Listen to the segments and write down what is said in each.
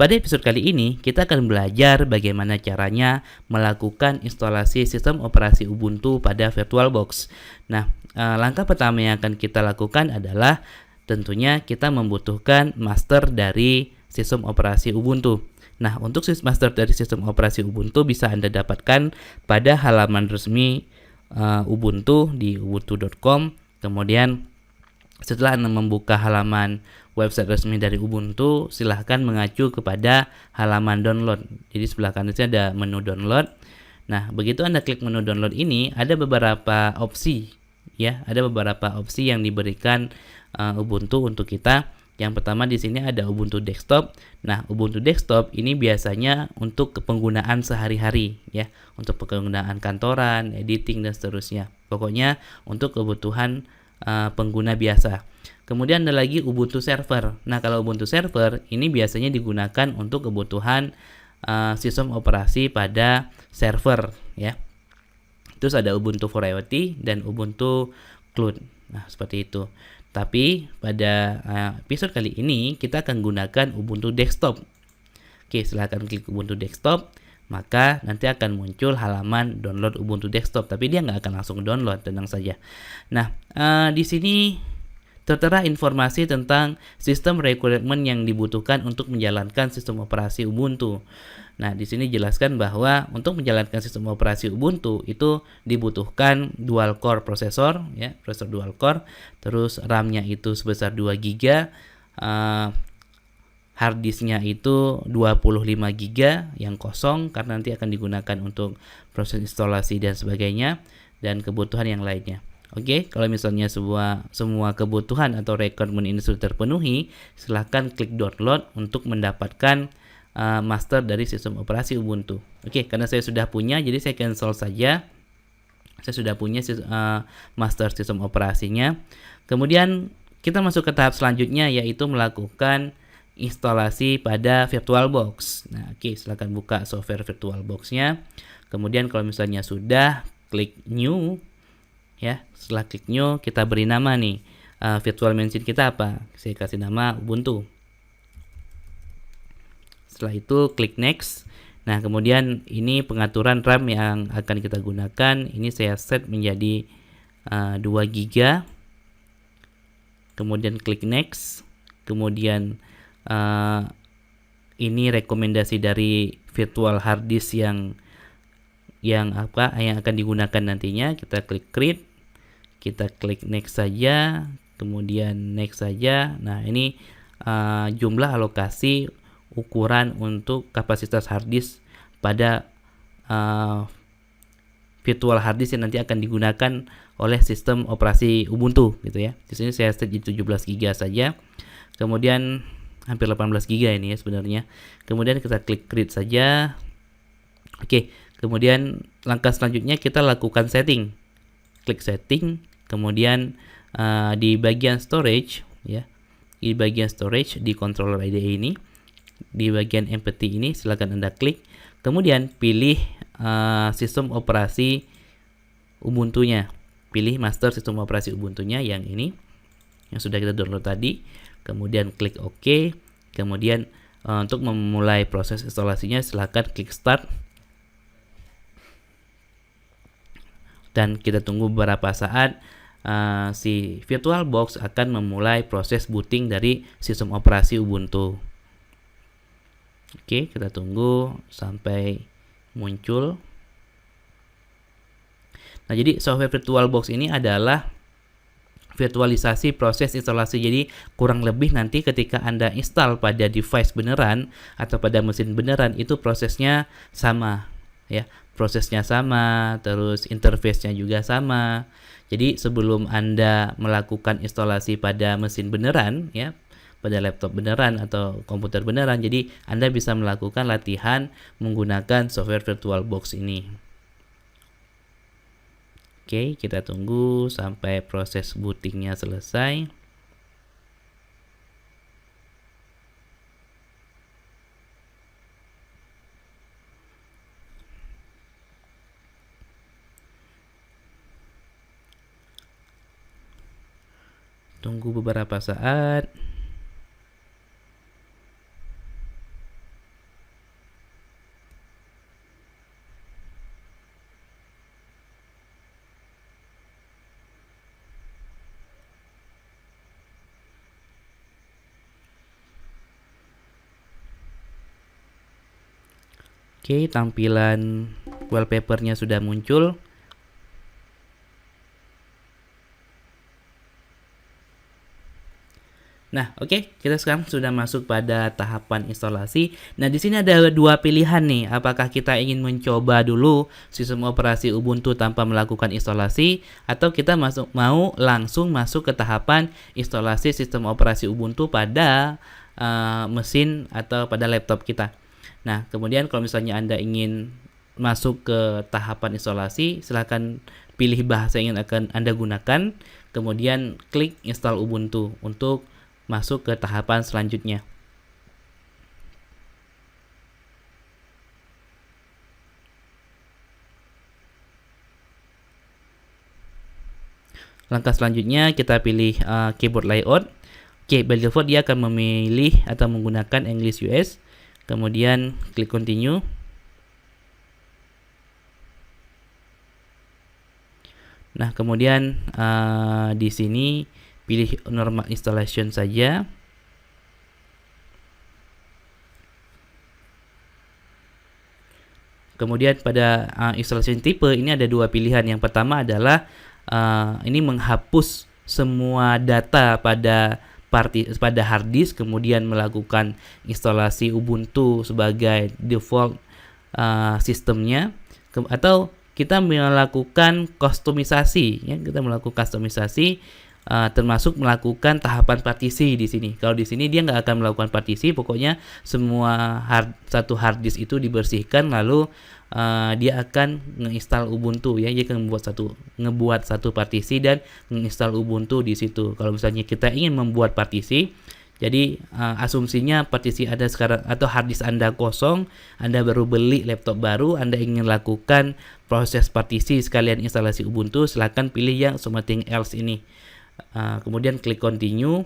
Pada episode kali ini, kita akan belajar bagaimana caranya melakukan instalasi sistem operasi Ubuntu pada VirtualBox. Nah, langkah pertama yang akan kita lakukan adalah tentunya kita membutuhkan master dari sistem operasi Ubuntu. Nah, untuk master dari sistem operasi Ubuntu bisa Anda dapatkan pada halaman resmi Ubuntu di ubuntu.com. Kemudian setelah Anda membuka halaman website resmi dari Ubuntu, silahkan mengacu kepada halaman download. Jadi sebelah kanan ada menu download. Nah, begitu Anda klik menu download ini, ada beberapa opsi, ya, ada beberapa opsi yang diberikan Ubuntu untuk kita. Yang pertama di sini ada Ubuntu Desktop. Nah, Ubuntu Desktop ini biasanya untuk penggunaan sehari-hari, ya, untuk penggunaan kantoran, editing dan seterusnya. Pokoknya untuk kebutuhan pengguna biasa. Kemudian ada lagi Ubuntu Server. Nah, kalau Ubuntu Server ini biasanya digunakan untuk kebutuhan sistem operasi pada server, ya. Terus ada Ubuntu for IoT dan Ubuntu Cloud. Nah, seperti itu. Tapi pada episode kali ini kita akan gunakan Ubuntu Desktop. Oke, silahkan klik Ubuntu Desktop, maka nanti akan muncul halaman download Ubuntu Desktop. Tapi dia nggak akan langsung download, tenang saja. Nah, di sini tertera informasi tentang sistem requirement yang dibutuhkan untuk menjalankan sistem operasi Ubuntu. Nah, di sini jelaskan bahwa untuk menjalankan sistem operasi Ubuntu itu dibutuhkan dual core prosesor, ya, prosesor dual core, terus RAM-nya itu sebesar 2 GB, hard disk-nya itu 25 GB yang kosong karena nanti akan digunakan untuk proses instalasi dan sebagainya, dan kebutuhan yang lainnya. Oke, kalau misalnya semua kebutuhan atau requirement ini sudah terpenuhi, silahkan klik download untuk mendapatkan master dari sistem operasi Ubuntu. Oke, karena saya sudah punya, jadi saya cancel saja. Saya sudah punya master sistem operasinya. Kemudian kita masuk ke tahap selanjutnya, yaitu melakukan instalasi pada VirtualBox. Nah, oke, silakan buka software VirtualBox-nya. Kemudian kalau misalnya sudah, klik New. Ya, setelah klik New, kita beri nama nih. Virtual machine kita apa? Saya kasih nama Ubuntu. Setelah itu klik Next. Nah, kemudian ini pengaturan RAM yang akan kita gunakan. Ini saya set menjadi 2 GB. Kemudian klik Next. Kemudian ini rekomendasi dari virtual hard disk yang akan digunakan nantinya. Kita klik Create. Kita klik Next saja. Kemudian Next saja. Nah, ini jumlah alokasi ukuran untuk kapasitas hard disk pada virtual hard disk yang nanti akan digunakan oleh sistem operasi Ubuntu, gitu ya. Di sini saya set di 17 GB saja. Kemudian hampir 18 GB ini ya sebenarnya. Kemudian kita klik create saja. Oke, kemudian langkah selanjutnya kita lakukan setting. Klik setting, kemudian di bagian storage, ya. Di bagian storage di controller IDE ini, di bagian empty ini silakan Anda klik. Kemudian pilih sistem operasi Ubuntunya. Pilih master sistem operasi Ubuntunya yang ini, yang sudah kita download tadi. Kemudian klik OK. Kemudian untuk memulai proses instalasinya silakan klik Start. Dan kita tunggu beberapa saat. Si VirtualBox akan memulai proses booting dari sistem operasi Ubuntu. Oke, kita tunggu sampai muncul. Nah, jadi software VirtualBox ini adalah virtualisasi proses instalasi. Jadi kurang lebih nanti ketika Anda install pada device beneran atau pada mesin beneran, itu prosesnya sama, ya. Prosesnya sama, terus interface-nya juga sama. Jadi sebelum Anda melakukan instalasi pada mesin beneran, ya, pada laptop beneran atau komputer beneran, jadi Anda bisa melakukan latihan menggunakan software VirtualBox ini. Oke, kita tunggu sampai proses bootingnya selesai. Tunggu beberapa saat. Oke, tampilan wallpapernya sudah muncul. Nah, oke, kita sekarang sudah masuk pada tahapan instalasi. Nah, di sini ada dua pilihan nih. Apakah kita ingin mencoba dulu sistem operasi Ubuntu tanpa melakukan instalasi, atau kita mau langsung masuk ke tahapan instalasi sistem operasi Ubuntu pada mesin atau pada laptop kita. Nah, kemudian kalau misalnya Anda ingin masuk ke tahapan instalasi, silahkan pilih bahasa yang akan Anda gunakan, kemudian klik install Ubuntu untuk masuk ke tahapan selanjutnya. Langkah selanjutnya kita pilih keyboard layout. Oke, by default dia akan memilih atau menggunakan English US. Kemudian klik continue. Nah, kemudian di sini pilih normal installation saja. Kemudian pada installation type ini ada dua pilihan. Yang pertama adalah ini menghapus semua data pada hard disk, kemudian melakukan instalasi Ubuntu sebagai default sistemnya, atau kita melakukan kustomisasi, ya, kita melakukan kustomisasi termasuk melakukan tahapan partisi di sini. Kalau di sini dia nggak akan melakukan partisi, pokoknya semua satu hard disk itu dibersihkan, lalu dia akan menginstal Ubuntu, ya. Dia akan ngebuat satu partisi dan menginstal Ubuntu di situ. Kalau misalnya kita ingin membuat partisi, jadi asumsinya partisi Anda sekarang atau hard disk Anda kosong, Anda baru beli laptop baru, Anda ingin lakukan proses partisi sekalian instalasi Ubuntu, silahkan pilih yang something else ini. Kemudian klik continue.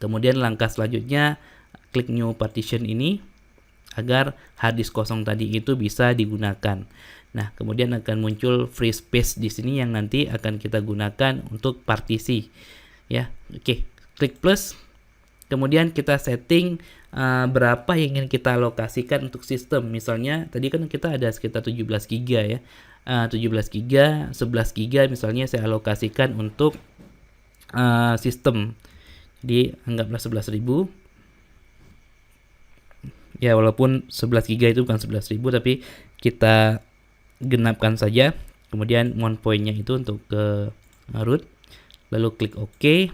Kemudian langkah selanjutnya klik new partition ini agar hard disk kosong tadi itu bisa digunakan. Nah, kemudian akan muncul free space di sini yang nanti akan kita gunakan untuk partisi. Ya, oke. Klik plus. Kemudian kita setting berapa yang ingin kita alokasikan untuk sistem. Misalnya tadi kan kita ada sekitar 17 GB ya. 17 GB, 11 GB misalnya saya alokasikan untuk sistem. Jadi anggaplah 11.000. Ya, walaupun 11 GB itu bukan 11.000, tapi kita genapkan saja. Kemudian mount point-nya itu untuk ke root. Lalu klik OK.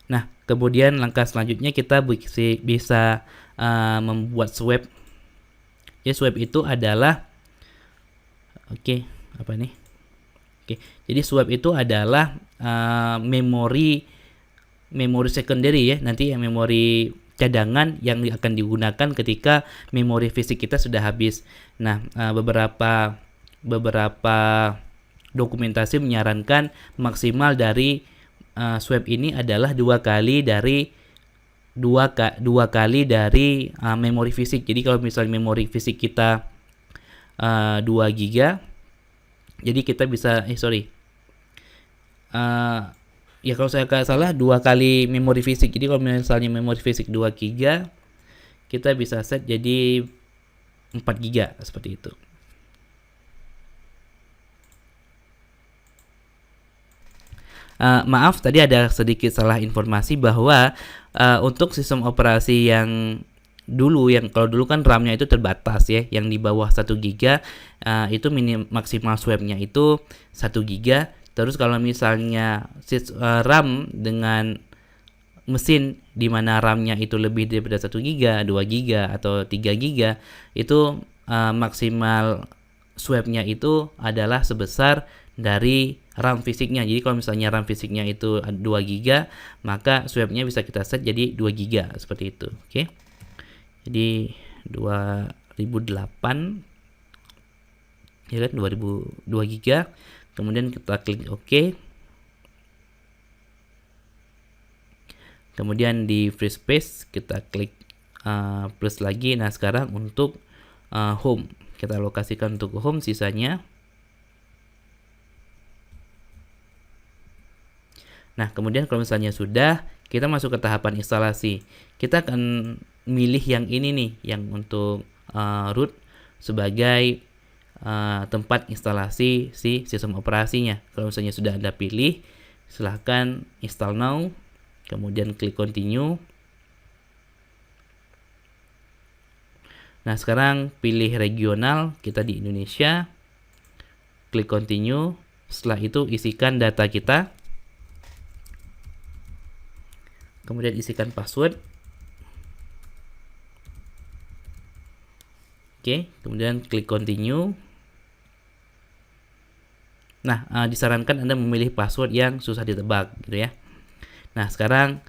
Nah, kemudian langkah selanjutnya kita bisa membuat swap. Ya, swap itu adalah apa nih? Jadi swap itu adalah memori secondary, ya. Nanti yang memori cadangan yang akan digunakan ketika memori fisik kita sudah habis. Nah, beberapa dokumentasi menyarankan maksimal dari swap ini adalah dua kali dari memori fisik. Jadi kalau misalnya memori fisik kita 2 GB, jadi kita bisa ya kalau saya nggak salah 2 kali memori fisik. Jadi kalau misalnya memori fisik 2 GB, kita bisa set jadi 4 GB seperti itu. Maaf, tadi ada sedikit salah informasi bahwa untuk sistem operasi yang kalau dulu kan RAM-nya itu terbatas, ya, yang di bawah 1 GB itu maksimal swap-nya itu 1 GB. Terus kalau misalnya RAM dengan mesin di mana RAM-nya itu lebih daripada 1 GB, 2 GB atau 3 GB, itu maksimal swap-nya itu adalah sebesar dari RAM fisiknya. Jadi kalau misalnya RAM fisiknya itu 2 GB, maka swap-nya bisa kita set jadi 2 GB seperti itu. Oke. Jadi 2008, ya kan, 2002 GB. Kemudian kita klik OK. Kemudian di free space kita klik plus lagi. Nah, sekarang untuk home kita alokasikan untuk home sisanya. Nah, kemudian kalau misalnya sudah, kita masuk ke tahapan instalasi. Kita akan milih yang ini nih, yang untuk root sebagai tempat instalasi si sistem operasinya. Kalau misalnya sudah Anda pilih, silahkan install now, kemudian klik continue. Nah, sekarang pilih regional, kita di Indonesia, klik continue. Setelah itu isikan data kita, kemudian isikan password. Oke, kemudian klik continue. Nah, disarankan Anda memilih password yang susah ditebak gitu ya. Nah, sekarang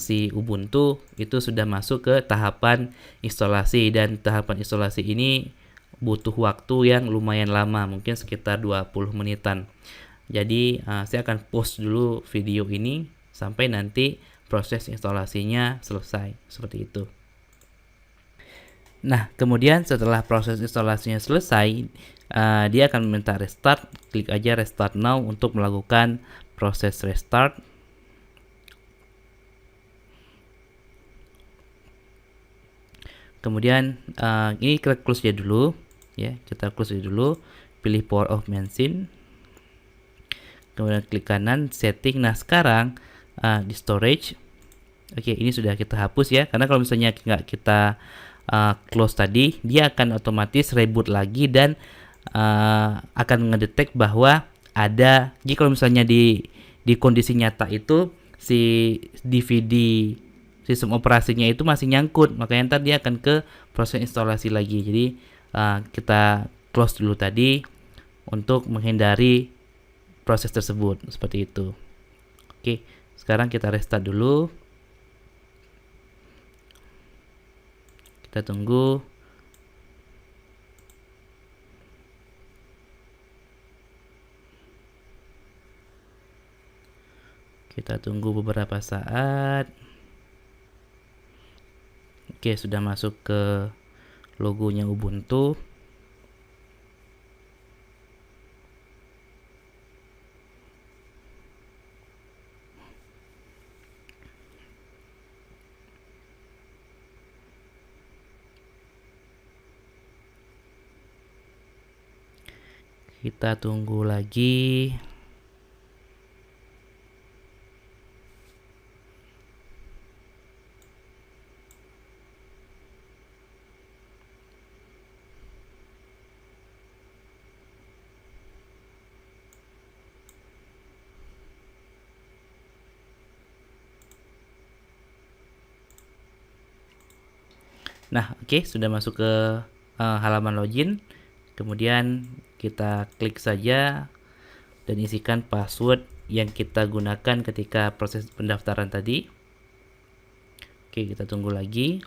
si Ubuntu itu sudah masuk ke tahapan instalasi, dan tahapan instalasi ini butuh waktu yang lumayan lama, mungkin sekitar 20 menitan. Jadi saya akan pause dulu video ini sampai nanti proses instalasinya selesai, seperti itu. Nah, kemudian setelah proses instalasinya selesai, dia akan meminta restart. Klik aja restart now untuk melakukan proses restart. Kemudian ini kita close aja dulu ya, kita close aja dulu, pilih power off machine, kemudian klik kanan setting. Nah, sekarang di storage, oke, ini sudah kita hapus ya, karena kalau misalnya nggak kita close tadi, dia akan otomatis reboot lagi dan akan ngedetect bahwa ada, jadi kalau misalnya di kondisi nyata itu si DVD sistem operasinya itu masih nyangkut, makanya ntar dia akan ke proses instalasi lagi. Jadi kita close dulu tadi untuk menghindari proses tersebut, seperti itu. Oke, sekarang kita restart dulu. Kita tunggu. Kita tunggu beberapa saat. Oke, sudah masuk ke logonya Ubuntu. Kita tunggu lagi. Nah, oke, sudah masuk ke halaman login. Kemudian kita klik saja dan isikan password yang kita gunakan ketika proses pendaftaran tadi. Oke, kita tunggu lagi.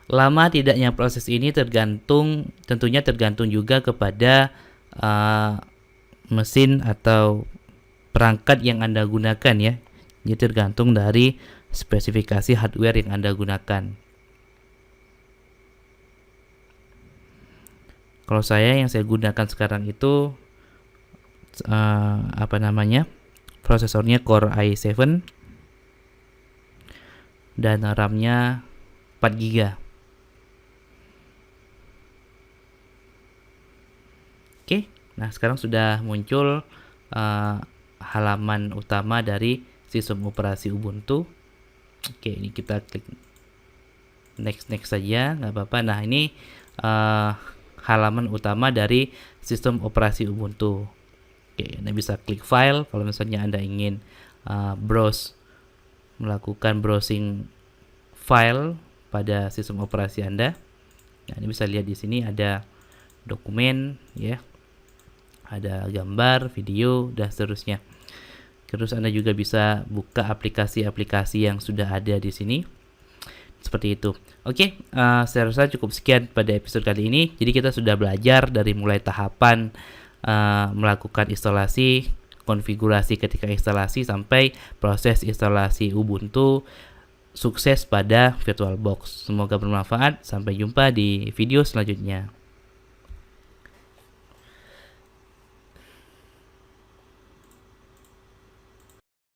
Lama tidaknya proses ini tentunya tergantung juga kepada mesin atau perangkat yang Anda gunakan ya. Jadi tergantung dari spesifikasi hardware yang Anda gunakan. Kalau yang saya gunakan sekarang itu prosesornya Core i7 dan RAM-nya 4 GB. Oke, nah sekarang sudah muncul halaman utama dari sistem operasi Ubuntu. Oke, ini kita klik next saja, nggak apa-apa. Nah, ini halaman utama dari sistem operasi Ubuntu. Oke, Anda bisa klik file kalau misalnya Anda ingin melakukan browsing file pada sistem operasi Anda. Nah, ini bisa lihat di sini ada dokumen ya, ada gambar, video, dan seterusnya. Terus Anda juga bisa buka aplikasi-aplikasi yang sudah ada di sini. Seperti itu. Oke, saya rasa cukup sekian pada episode kali ini. Jadi kita sudah belajar dari mulai tahapan melakukan instalasi, konfigurasi ketika instalasi, sampai proses instalasi Ubuntu sukses pada VirtualBox. Semoga bermanfaat. Sampai jumpa di video selanjutnya.